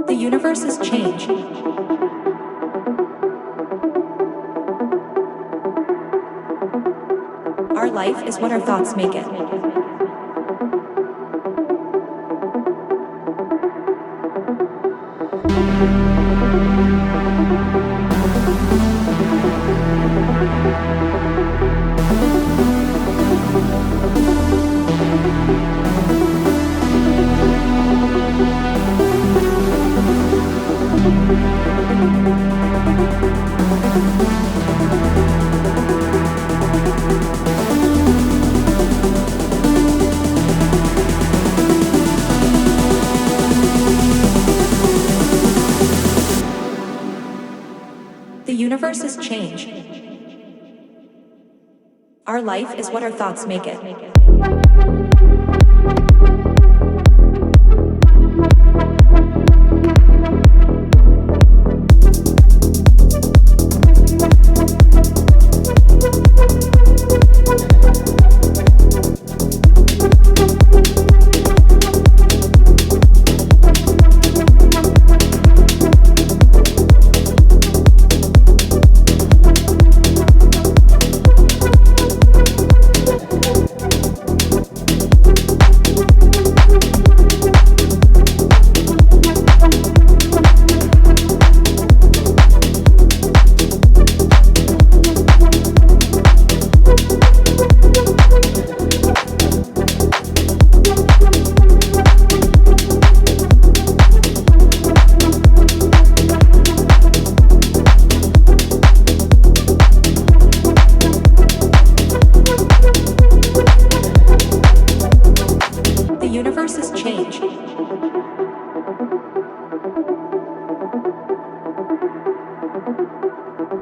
The universe is change. Our life is what our thoughts make it. The universe is change. Our life is what our thoughts make it.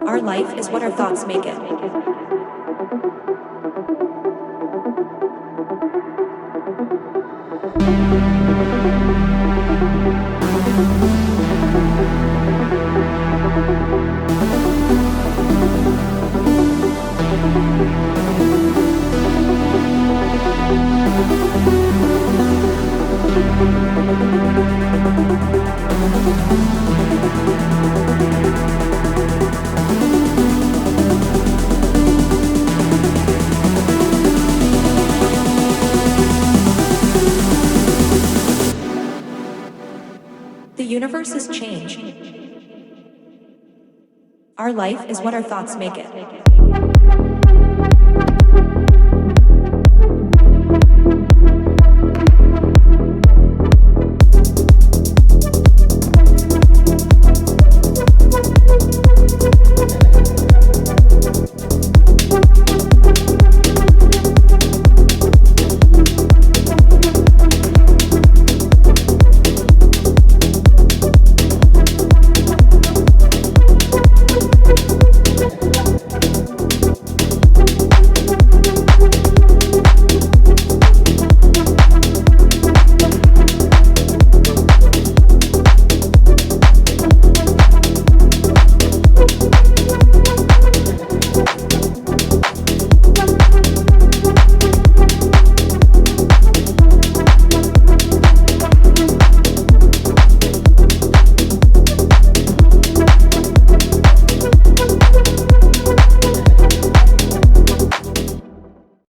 Our life is what our thoughts make it. The universe is change. Our life is what our thoughts make it.